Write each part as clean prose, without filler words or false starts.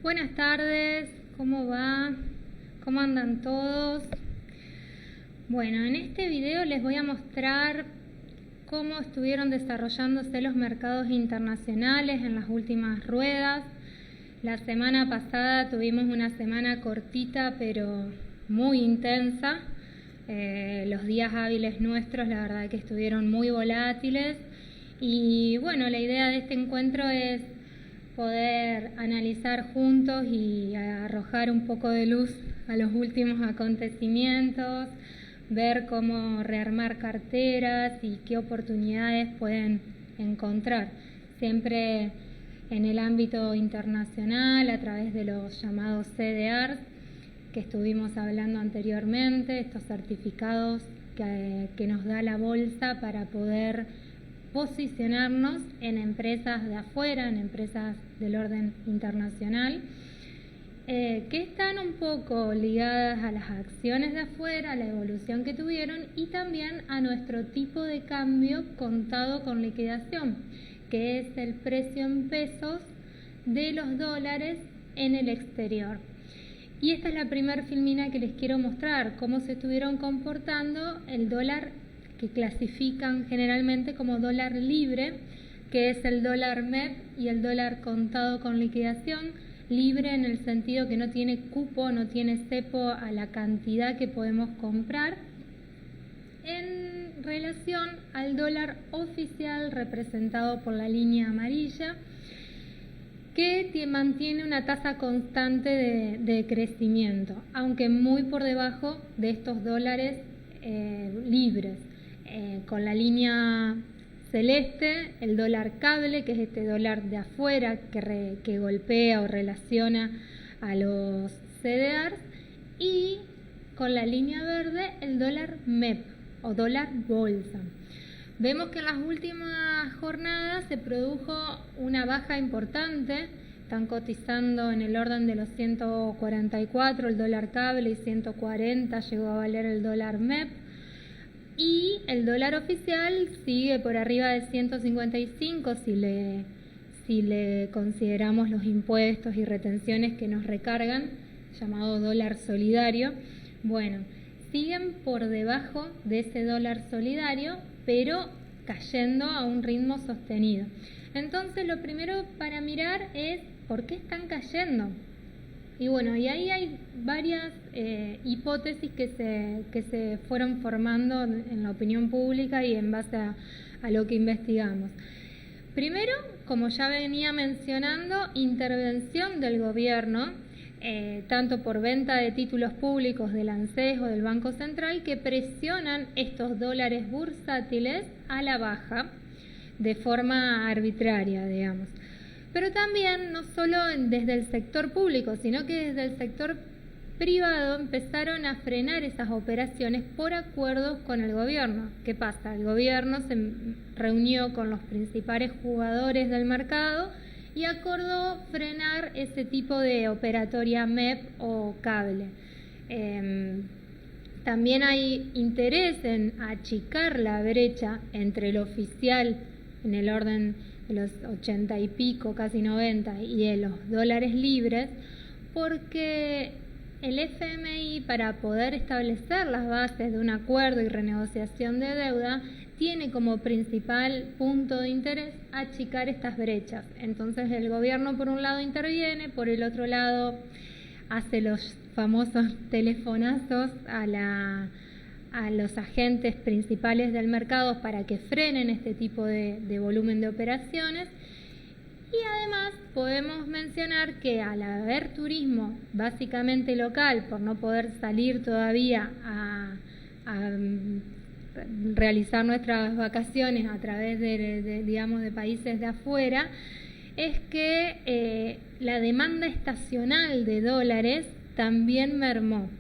Buenas tardes, ¿cómo va? ¿Cómo andan todos? Bueno, en este video les voy a mostrar cómo estuvieron desarrollándose los mercados internacionales en las últimas ruedas. La semana pasada tuvimos una semana cortita pero muy intensa. Los días hábiles nuestros la verdad que estuvieron muy volátiles y bueno, la idea de este encuentro es poder analizar juntos y arrojar un poco de luz a los últimos acontecimientos, ver cómo rearmar carteras y qué oportunidades pueden encontrar, siempre en el ámbito internacional a través de los llamados CDRs que estuvimos hablando anteriormente, estos certificados que nos da la bolsa para poder posicionarnos en empresas de afuera, en empresas del orden internacional, que están un poco ligadas a las acciones de afuera, a la evolución que tuvieron y también a nuestro tipo de cambio contado con liquidación, que es el precio en pesos de los dólares en el exterior. Y esta es la primera filmina que les quiero mostrar, cómo se estuvieron comportando el dólar que clasifican generalmente como dólar libre, que es el dólar MEP y el dólar contado con liquidación, libre en el sentido que no tiene cupo, no tiene cepo a la cantidad que podemos comprar, en relación al dólar oficial representado por la línea amarilla, que mantiene una tasa constante de crecimiento, aunque muy por debajo de estos dólares libres. Con la línea celeste, el dólar cable, que es este dólar de afuera que golpea o relaciona a los CDRs, y con la línea verde, el dólar MEP o dólar bolsa. Vemos que en las últimas jornadas se produjo una baja importante, están cotizando en el orden de los 144 el dólar cable y 140 llegó a valer el dólar MEP. Y el dólar oficial sigue por arriba de 155 si le consideramos los impuestos y retenciones que nos recargan, llamado dólar solidario. Bueno, siguen por debajo de ese dólar solidario, pero cayendo a un ritmo sostenido. Entonces, lo primero para mirar es ¿por qué están cayendo? Y bueno, y ahí hay varias hipótesis que se fueron formando en la opinión pública y en base a lo que investigamos. Primero, como ya venía mencionando, intervención del gobierno, tanto por venta de títulos públicos del ANSES o del Banco Central, que presionan estos dólares bursátiles a la baja de forma arbitraria, digamos. Pero también no solo desde el sector público, sino que desde el sector privado empezaron a frenar esas operaciones por acuerdos con el gobierno. ¿Qué pasa? El gobierno se reunió con los principales jugadores del mercado y acordó frenar ese tipo de operatoria MEP o cable. También hay interés en achicar la brecha entre el oficial en el orden de los 80 y pico, casi 90, y de los dólares libres, porque el FMI, para poder establecer las bases de un acuerdo y renegociación de deuda, tiene como principal punto de interés achicar estas brechas. Entonces el gobierno por un lado interviene, por el otro lado hace los famosos telefonazos a los agentes principales del mercado para que frenen este tipo de volumen de operaciones. Y además podemos mencionar que al haber turismo básicamente local, por no poder salir todavía a realizar nuestras vacaciones a través de países de afuera, es que la demanda estacional de dólares también mermó.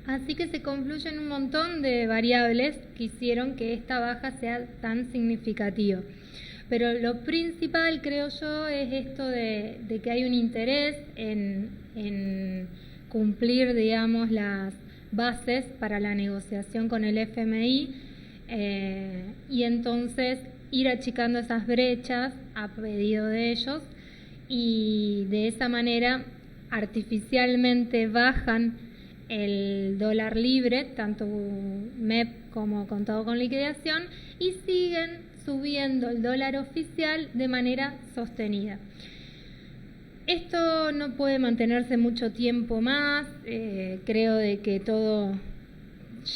Así que se confluyen un montón de variables que hicieron que esta baja sea tan significativa. Pero lo principal, creo yo, es esto de que hay un interés en cumplir, digamos, las bases para la negociación con el FMI y entonces ir achicando esas brechas a pedido de ellos y de esa manera artificialmente bajan el dólar libre, tanto MEP como contado con liquidación, y siguen subiendo el dólar oficial de manera sostenida. Esto no puede mantenerse mucho tiempo más, creo de que todo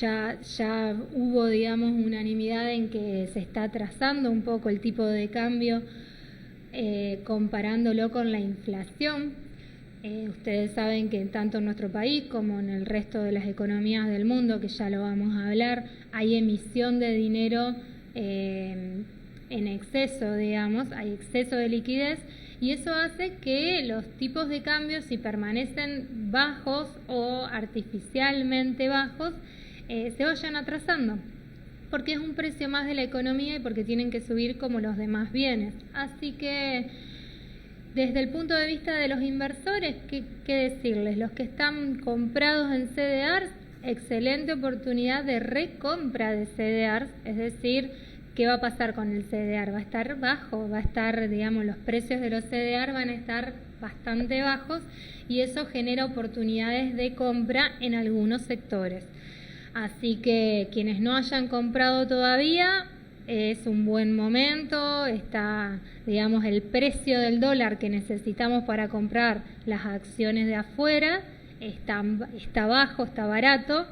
ya hubo, digamos, unanimidad en que se está atrasando un poco el tipo de cambio comparándolo con la inflación. Ustedes saben que tanto en nuestro país como en el resto de las economías del mundo, que ya lo vamos a hablar, hay emisión de dinero en exceso, digamos, hay exceso de liquidez, y eso hace que los tipos de cambio, si permanecen bajos o artificialmente bajos, se vayan atrasando, porque es un precio más de la economía y porque tienen que subir como los demás bienes. Así que desde el punto de vista de los inversores, ¿qué decirles? Los que están comprados en CDRs, excelente oportunidad de recompra de CDRs, es decir, ¿qué va a pasar con el CDR? Va a estar bajo, va a estar, digamos, los precios de los CDR van a estar bastante bajos y eso genera oportunidades de compra en algunos sectores. Así que quienes no hayan comprado todavía, es un buen momento, está, digamos, el precio del dólar que necesitamos para comprar las acciones de afuera, está bajo, está barato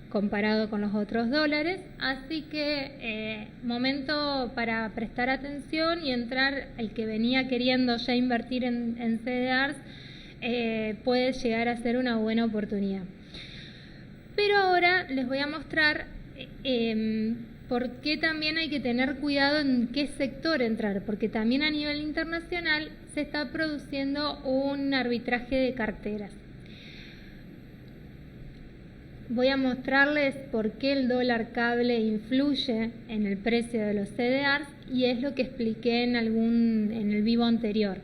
comparado con los otros dólares, así que momento para prestar atención y entrar. El que venía queriendo ya invertir en CDRs puede llegar a ser una buena oportunidad. Pero ahora les voy a mostrar por qué también hay que tener cuidado en qué sector entrar, porque también a nivel internacional se está produciendo un arbitraje de carteras. Voy a mostrarles por qué el dólar cable influye en el precio de los CDRs y es lo que expliqué en el vivo anterior.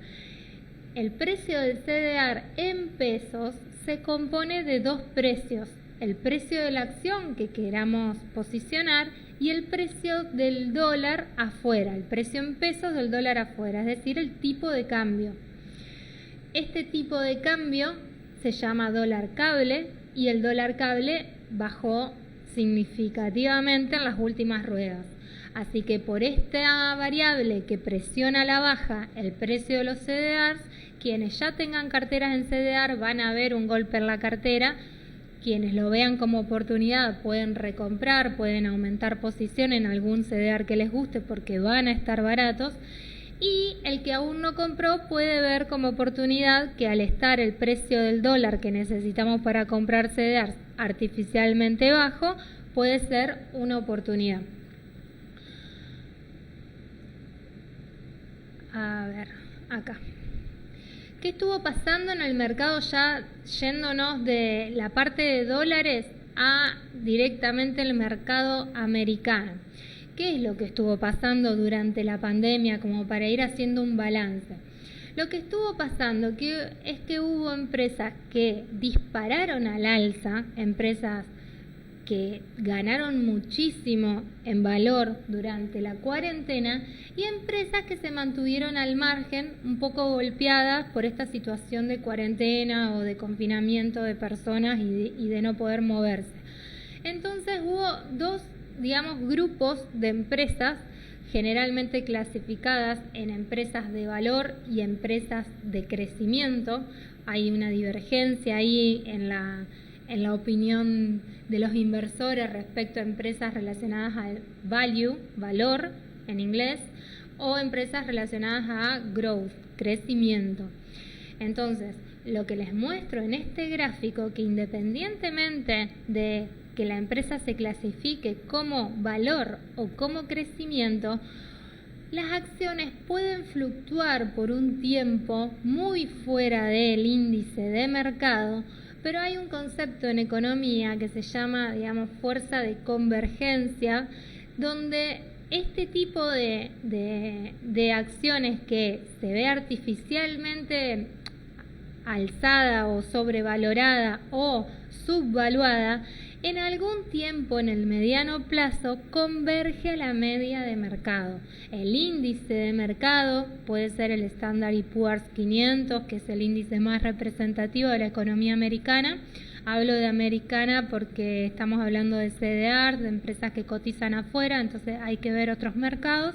El precio del CDR en pesos se compone de dos precios: el precio de la acción que queramos posicionar y el precio del dólar afuera, el precio en pesos del dólar afuera, es decir, el tipo de cambio. Este tipo de cambio se llama dólar cable y el dólar cable bajó significativamente en las últimas ruedas. Así que por esta variable que presiona a la baja el precio de los CDRs, quienes ya tengan carteras en CDR van a ver un golpe en la cartera. Quienes lo vean como oportunidad pueden recomprar, pueden aumentar posición en algún CDR que les guste porque van a estar baratos. Y el que aún no compró puede ver como oportunidad que al estar el precio del dólar que necesitamos para comprar CDRs artificialmente bajo, puede ser una oportunidad. A ver, acá. ¿Qué estuvo pasando en el mercado ya yéndonos de la parte de dólares a directamente el mercado americano? ¿Qué es lo que estuvo pasando durante la pandemia como para ir haciendo un balance? Lo que estuvo pasando es que hubo empresas que dispararon al alza, empresas que ganaron muchísimo en valor durante la cuarentena y empresas que se mantuvieron al margen, un poco golpeadas por esta situación de cuarentena o de confinamiento de personas y de no poder moverse. Entonces hubo dos, digamos, grupos de empresas generalmente clasificadas en empresas de valor y empresas de crecimiento. Hay una divergencia ahí en la opinión de los inversores respecto a empresas relacionadas al value, valor en inglés, o empresas relacionadas a growth, crecimiento. Entonces, lo que les muestro en este gráfico, que independientemente de que la empresa se clasifique como valor o como crecimiento, las acciones pueden fluctuar por un tiempo muy fuera del índice de mercado, pero hay un concepto en economía que se llama, digamos, fuerza de convergencia, donde este tipo de acciones que se ve artificialmente alzada o sobrevalorada o subvaluada, en algún tiempo, en el mediano plazo, converge a la media de mercado. El índice de mercado puede ser el Standard & Poor's 500, que es el índice más representativo de la economía americana. Hablo de americana porque estamos hablando de CDR, de empresas que cotizan afuera, entonces hay que ver otros mercados.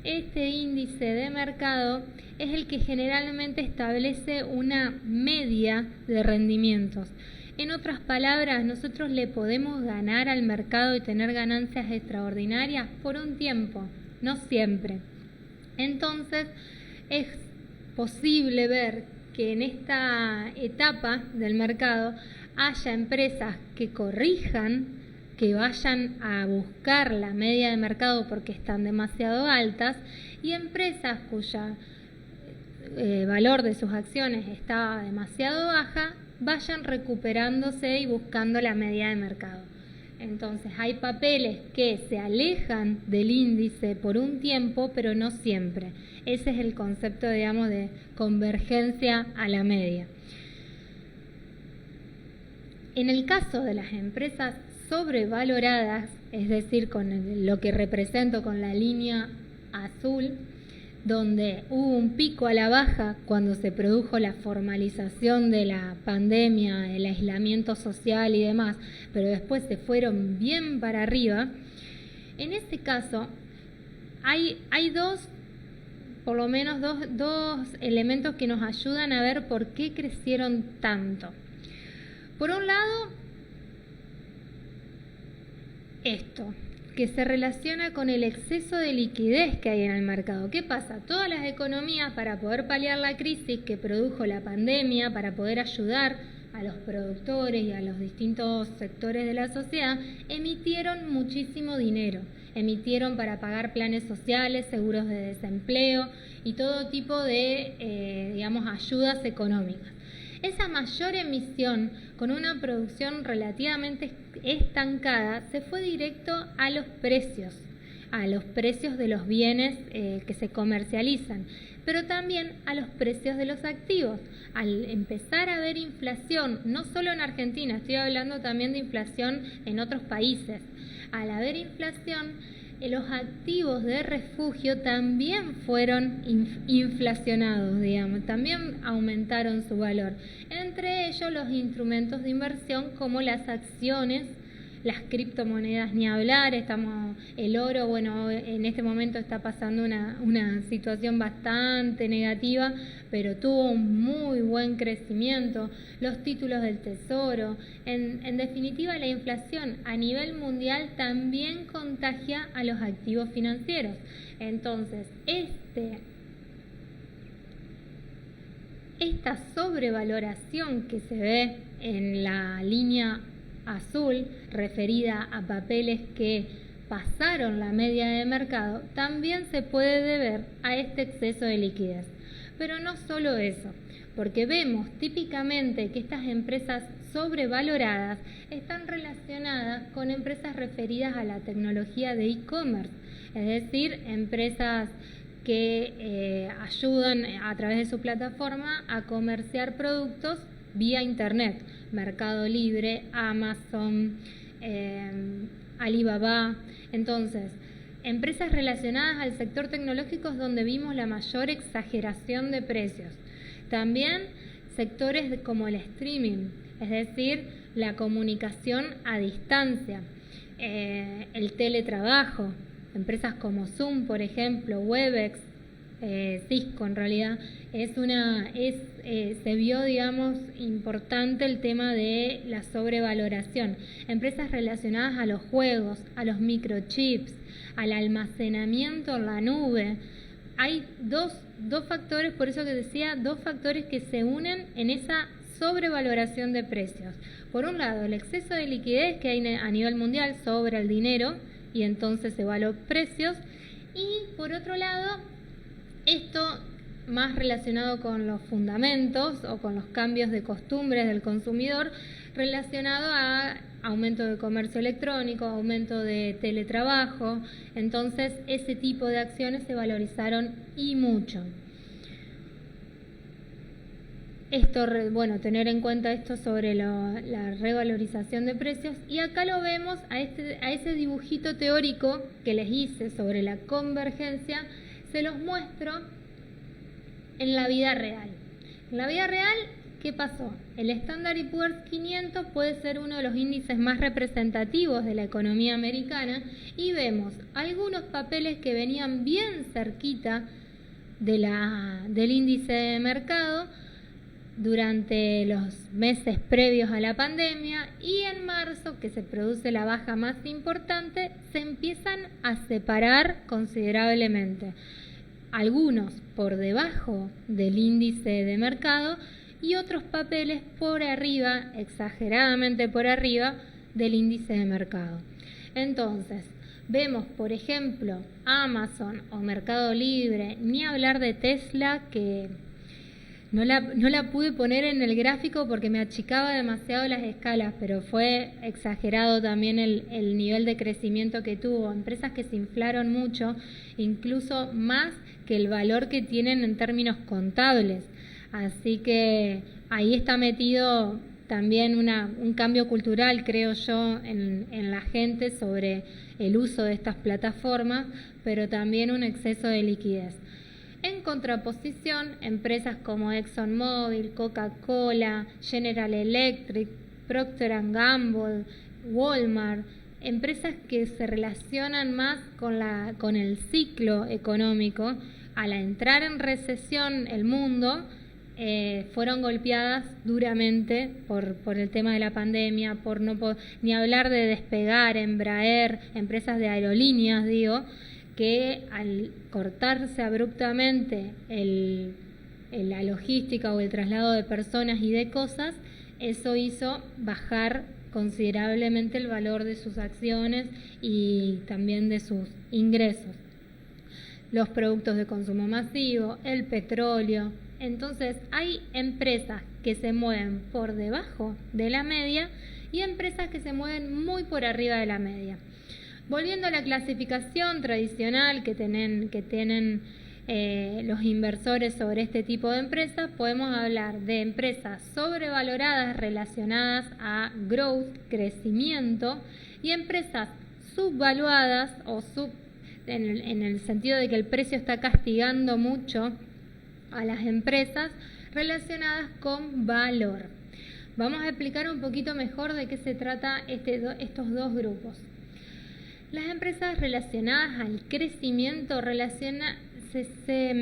Este índice de mercado es el que generalmente establece una media de rendimientos. En otras palabras, nosotros le podemos ganar al mercado y tener ganancias extraordinarias por un tiempo, no siempre. Entonces, es posible ver que en esta etapa del mercado haya empresas que corrijan, que vayan a buscar la media de mercado porque están demasiado altas, y empresas cuya valor de sus acciones está demasiado baja, vayan recuperándose y buscando la media de mercado. Entonces hay papeles que se alejan del índice por un tiempo, pero no siempre. Ese es el concepto, digamos, de convergencia a la media. En el caso de las empresas sobrevaloradas, es decir, con lo que represento con la línea azul, donde hubo un pico a la baja cuando se produjo la formalización de la pandemia, el aislamiento social y demás, pero después se fueron bien para arriba. En este caso hay por lo menos dos elementos que nos ayudan a ver por qué crecieron tanto. Por un lado, esto, que se relaciona con el exceso de liquidez que hay en el mercado. ¿Qué pasa? Todas las economías, para poder paliar la crisis que produjo la pandemia, para poder ayudar a los productores y a los distintos sectores de la sociedad, emitieron muchísimo dinero. Emitieron para pagar planes sociales, seguros de desempleo y todo tipo de, ayudas económicas. Esa mayor emisión, con una producción relativamente estancada, se fue directo a los precios de los bienes que se comercializan, pero también a los precios de los activos. Al empezar a haber inflación, no solo en Argentina, estoy hablando también de inflación en otros países, al haber inflación, los activos de refugio también fueron inflacionados, también aumentaron su valor. Entre ellos los instrumentos de inversión como las acciones, las criptomonedas, ni hablar, el oro, en este momento está pasando una situación bastante negativa, pero tuvo un muy buen crecimiento, los títulos del tesoro, en definitiva la inflación a nivel mundial también contagia a los activos financieros. Entonces, esta sobrevaloración que se ve en la línea azul, referida a papeles que pasaron la media de mercado, también se puede deber a este exceso de liquidez. Pero no solo eso, porque vemos típicamente que estas empresas sobrevaloradas están relacionadas con empresas referidas a la tecnología de e-commerce, es decir, empresas que ayudan a través de su plataforma a comerciar productos vía Internet. Mercado Libre, Amazon, Alibaba. Entonces, empresas relacionadas al sector tecnológico es donde vimos la mayor exageración de precios. También sectores como el streaming, es decir, la comunicación a distancia, el teletrabajo, empresas como Zoom, por ejemplo, Webex, Cisco en realidad, se vio, importante el tema de la sobrevaloración. Empresas relacionadas a los juegos, a los microchips, al almacenamiento en la nube. Hay dos factores, por eso que decía, dos factores que se unen en esa sobrevaloración de precios. Por un lado, el exceso de liquidez que hay a nivel mundial, sobra el dinero y entonces se van los precios. Y por otro lado, esto más relacionado con los fundamentos o con los cambios de costumbres del consumidor, relacionado a aumento de comercio electrónico, aumento de teletrabajo. Entonces ese tipo de acciones se valorizaron y mucho. Esto, bueno, tener en cuenta esto sobre la revalorización de precios. Y acá lo vemos a ese dibujito teórico que les hice sobre la convergencia, se los muestro en la vida real. En la vida real, ¿qué pasó? El Standard & Poor's 500 puede ser uno de los índices más representativos de la economía americana y vemos algunos papeles que venían bien cerquita del índice de mercado durante los meses previos a la pandemia, y en marzo, que se produce la baja más importante, se empiezan a separar considerablemente. Algunos por debajo del índice de mercado y otros papeles por arriba, exageradamente por arriba del índice de mercado. Entonces, vemos, por ejemplo, Amazon o Mercado Libre, ni hablar de Tesla, que no la pude poner en el gráfico porque me achicaba demasiado las escalas, pero fue exagerado también el nivel de crecimiento que tuvo. Empresas que se inflaron mucho, incluso más que el valor que tienen en términos contables. Así que ahí está metido también un cambio cultural, creo yo, en la gente sobre el uso de estas plataformas, pero también un exceso de liquidez. En contraposición, empresas como ExxonMobil, Coca-Cola, General Electric, Procter & Gamble, Walmart, empresas que se relacionan más con el ciclo económico, al entrar en recesión el mundo, fueron golpeadas duramente por el tema de la pandemia, ni hablar de Despegar, Embraer, empresas de aerolíneas, que al cortarse abruptamente la logística o el traslado de personas y de cosas, eso hizo bajar considerablemente el valor de sus acciones y también de sus ingresos. Los productos de consumo masivo, el petróleo. Entonces hay empresas que se mueven por debajo de la media y empresas que se mueven muy por arriba de la media. Volviendo a la clasificación tradicional que tienen los inversores sobre este tipo de empresas, podemos hablar de empresas sobrevaloradas relacionadas a growth, crecimiento, y empresas subvaluadas o en el sentido de que el precio está castigando mucho a las empresas relacionadas con valor. Vamos a explicar un poquito mejor de qué se trata estos dos grupos. Las empresas relacionadas al crecimiento se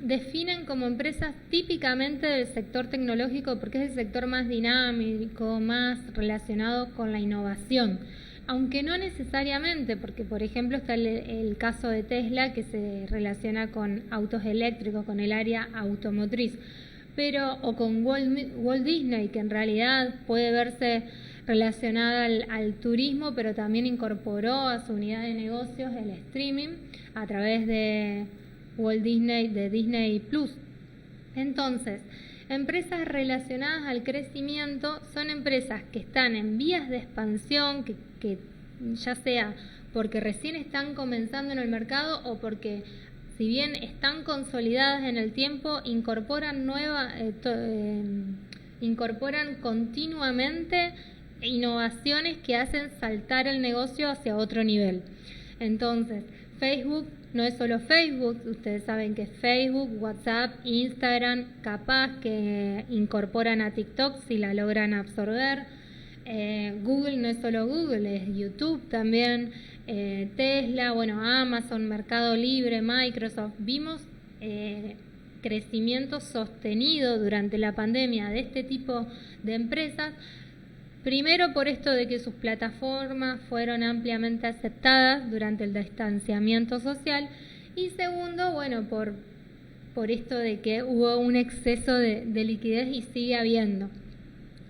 definen como empresas típicamente del sector tecnológico porque es el sector más dinámico, más relacionado con la innovación, aunque no necesariamente, porque por ejemplo está el caso de Tesla, que se relaciona con autos eléctricos, con el área automotriz, o con Walt Disney, que en realidad puede verse relacionada al turismo, pero también incorporó a su unidad de negocios el streaming a través de Walt Disney, de Disney Plus. Entonces, empresas relacionadas al crecimiento son empresas que están en vías de expansión, que ya sea porque recién están comenzando en el mercado o porque, si bien están consolidadas en el tiempo, incorporan continuamente innovaciones que hacen saltar el negocio hacia otro nivel. Entonces, Facebook no es solo Facebook, ustedes saben que Facebook, WhatsApp, Instagram, capaz que incorporan a TikTok si la logran absorber. Google no es solo Google, es YouTube también, Tesla, Amazon, Mercado Libre, Microsoft. Vimos crecimiento sostenido durante la pandemia de este tipo de empresas. Primero por esto de que sus plataformas fueron ampliamente aceptadas durante el distanciamiento social, y segundo, por esto de que hubo un exceso de liquidez y sigue habiendo.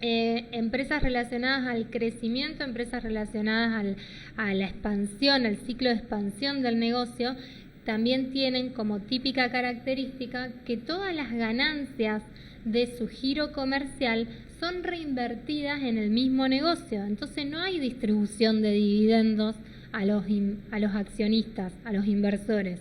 Empresas relacionadas al crecimiento, empresas relacionadas a la expansión, al ciclo de expansión del negocio, también tienen como típica característica que todas las ganancias de su giro comercial son reinvertidas en el mismo negocio. Entonces no hay distribución de dividendos a los accionistas, a los inversores.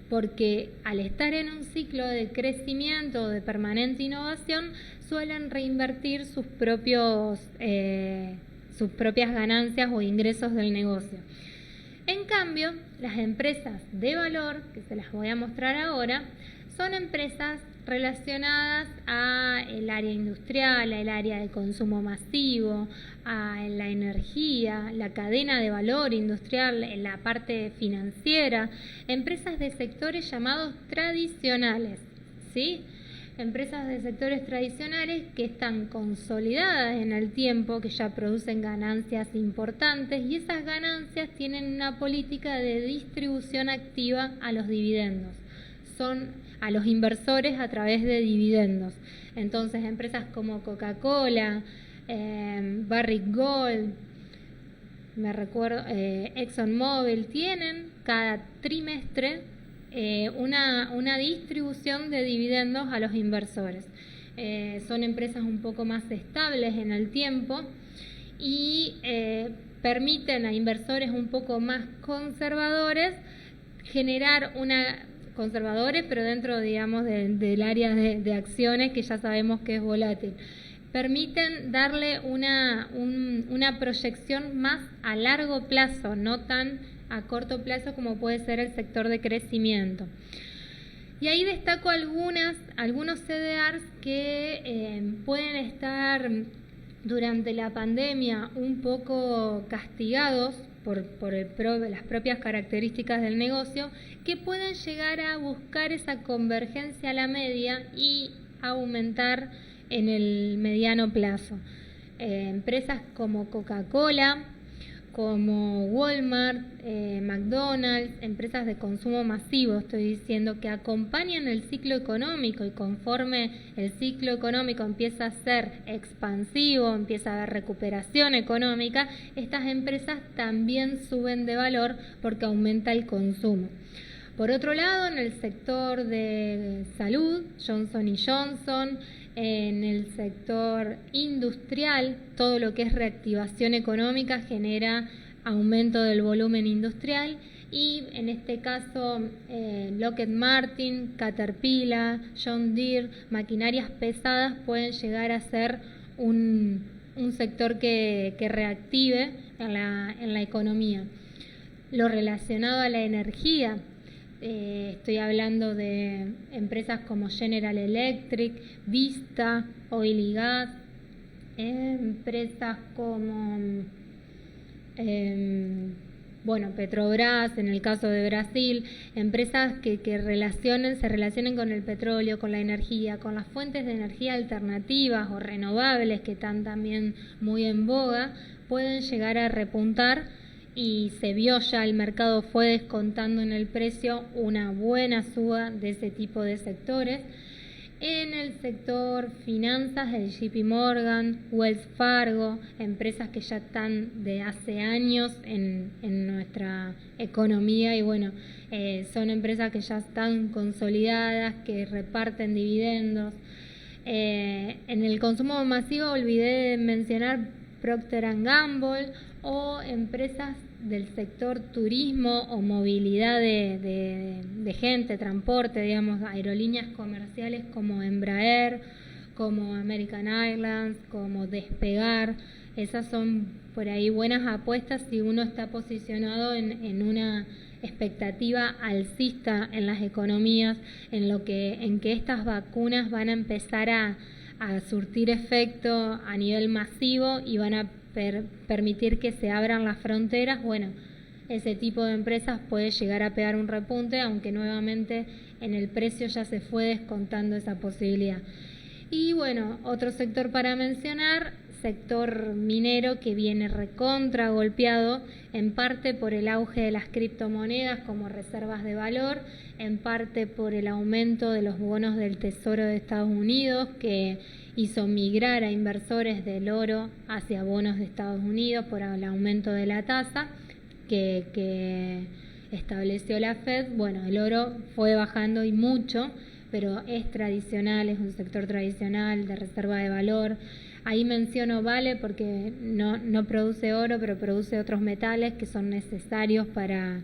porque al estar en un ciclo de crecimiento, de permanente innovación, suelen reinvertir sus propias ganancias o ingresos del negocio. En cambio, las empresas de valor, que se las voy a mostrar ahora, son empresas relacionadas al área industrial, al área de consumo masivo, a la energía, la cadena de valor industrial, en la parte financiera, empresas de sectores llamados tradicionales, ¿sí? Empresas de sectores tradicionales que están consolidadas en el tiempo, que ya producen ganancias importantes, y esas ganancias tienen una política de distribución activa a los dividendos. Son a los inversores a través de dividendos. Entonces, empresas como Coca-Cola, Barrick Gold, ExxonMobil, tienen cada trimestre una distribución de dividendos a los inversores. Son empresas un poco más estables en el tiempo y permiten a inversores un poco más conservadores generar conservadores, pero dentro, digamos, del área de acciones, que ya sabemos que es volátil. Permiten darle una proyección más a largo plazo, no tan a corto plazo como puede ser el sector de crecimiento. Y ahí destaco algunos CDRs que pueden estar durante la pandemia un poco castigados por las propias características del negocio, que pueden llegar a buscar esa convergencia a la media y aumentar en el mediano plazo. Empresas como Coca-Cola, como Walmart, McDonald's, empresas de consumo masivo, estoy diciendo, que acompañan el ciclo económico, y conforme el ciclo económico empieza a ser expansivo, empieza a haber recuperación económica, estas empresas también suben de valor porque aumenta el consumo. Por otro lado, en el sector de salud, Johnson & Johnson, en el sector industrial, todo lo que es reactivación económica genera aumento del volumen industrial, y en este caso Lockheed Martin, Caterpillar, John Deere, maquinarias pesadas pueden llegar a ser un sector que reactive en la economía. Lo relacionado a la energía, estoy hablando de empresas como General Electric, Vista, Oil y Gas, empresas como Petrobras, en el caso de Brasil, empresas que se relacionen con el petróleo, con la energía, con las fuentes de energía alternativas o renovables, que están también muy en boga, pueden llegar a repuntar. Y se vio ya, el mercado fue descontando en el precio una buena suba de ese tipo de sectores. En el sector finanzas, el JP Morgan, Wells Fargo, empresas que ya están de hace años en nuestra economía, y son empresas que ya están consolidadas, que reparten dividendos. En el consumo masivo olvidé de mencionar Procter & Gamble, o empresas del sector turismo o movilidad de gente, transporte, digamos, aerolíneas comerciales como Embraer, como American Airlines, como Despegar. Esas son por ahí buenas apuestas si uno está posicionado en una expectativa alcista en las economías, en que estas vacunas van a empezar a surtir efecto a nivel masivo y van a permitir que se abran las fronteras. Ese tipo de empresas puede llegar a pegar un repunte, aunque nuevamente en el precio ya se fue descontando esa posibilidad. Y otro sector para mencionar, sector minero, que viene recontra golpeado, en parte por el auge de las criptomonedas como reservas de valor, en parte por el aumento de los bonos del Tesoro de Estados Unidos, que hizo migrar a inversores del oro hacia bonos de Estados Unidos por el aumento de la tasa que estableció la Fed. El oro fue bajando y mucho, pero es tradicional, es un sector tradicional de reserva de valor. Ahí menciono Vale porque no produce oro, pero produce otros metales que son necesarios para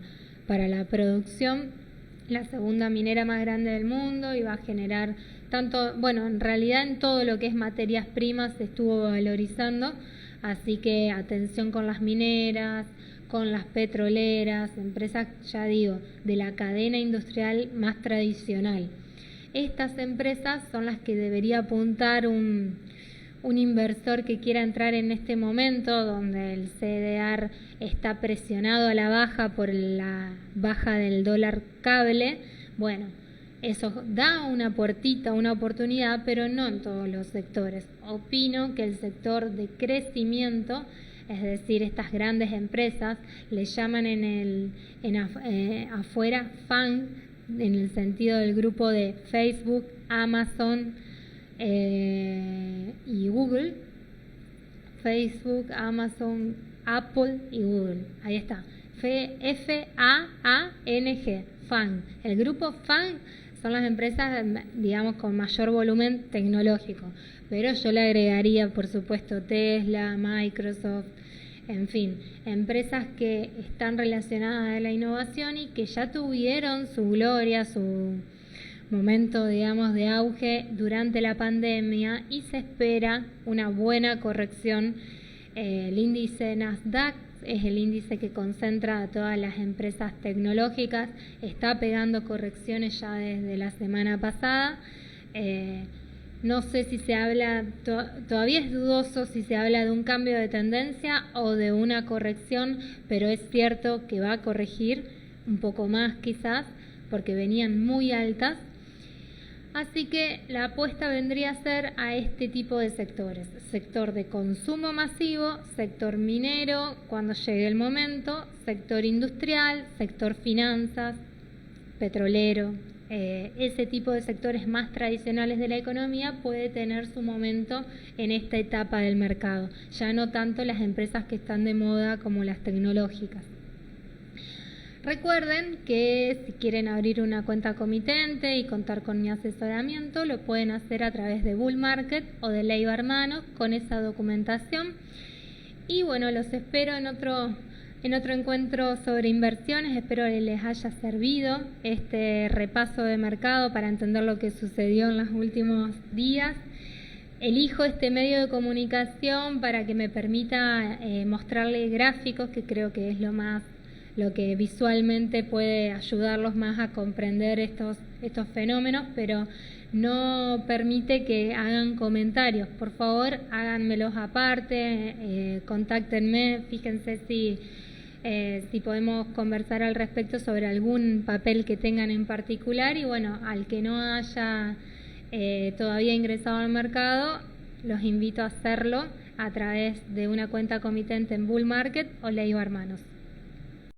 la producción. la segunda minera más grande del mundo y va a generar tanto, bueno, en realidad en todo lo que es materias primas se estuvo valorizando, así que atención con las mineras, con las petroleras, empresas, ya digo, de la cadena industrial más tradicional. Estas empresas son las que debería apuntar un inversor que quiera entrar en este momento donde el CDR está presionado a la baja por la baja del dólar cable. Bueno, eso da una puertita, una oportunidad, pero no en todos los sectores. Opino que el sector de crecimiento, es decir, estas grandes empresas, le llaman afuera FANG, en el sentido del grupo de Facebook, Amazon y Google. Facebook, Amazon, Apple y Google. Ahí está. F-A-A-N-G, FANG. El grupo FANG son las empresas, digamos, con mayor volumen tecnológico. Pero yo le agregaría, por supuesto, Tesla, Microsoft, en fin, empresas que están relacionadas a la innovación y que ya tuvieron su gloria, su momento, digamos, de auge durante la pandemia y se espera una buena corrección. El índice Nasdaq es el índice que concentra a todas las empresas tecnológicas, está pegando correcciones ya desde la semana pasada. No sé si se habla, todavía es dudoso si se habla de un cambio de tendencia o de una corrección, pero es cierto que va a corregir un poco más quizás, porque venían muy altas. Así que la apuesta vendría a ser a este tipo de sectores: sector de consumo masivo, sector minero cuando llegue el momento, sector industrial, sector finanzas, petrolero. Ese tipo de sectores más tradicionales de la economía puede tener su momento en esta etapa del mercado, ya no tanto las empresas que están de moda como las tecnológicas. Recuerden que si quieren abrir una cuenta comitente y contar con mi asesoramiento, lo pueden hacer a través de Bull Market o de Leiva Hermanos con esa documentación. Y bueno, los espero en otro encuentro sobre inversiones. Espero que les haya servido este repaso de mercado para entender lo que sucedió en los últimos días. Elijo este medio de comunicación para que me permita mostrarles gráficos, que creo que es lo que visualmente puede ayudarlos más a comprender estos fenómenos, pero no permite que hagan comentarios. Por favor, háganmelos aparte, contáctenme, fíjense si podemos conversar al respecto sobre algún papel que tengan en particular. Y bueno, al que no haya todavía ingresado al mercado, los invito a hacerlo a través de una cuenta comitente en Bull Market o Leiva Hermanos.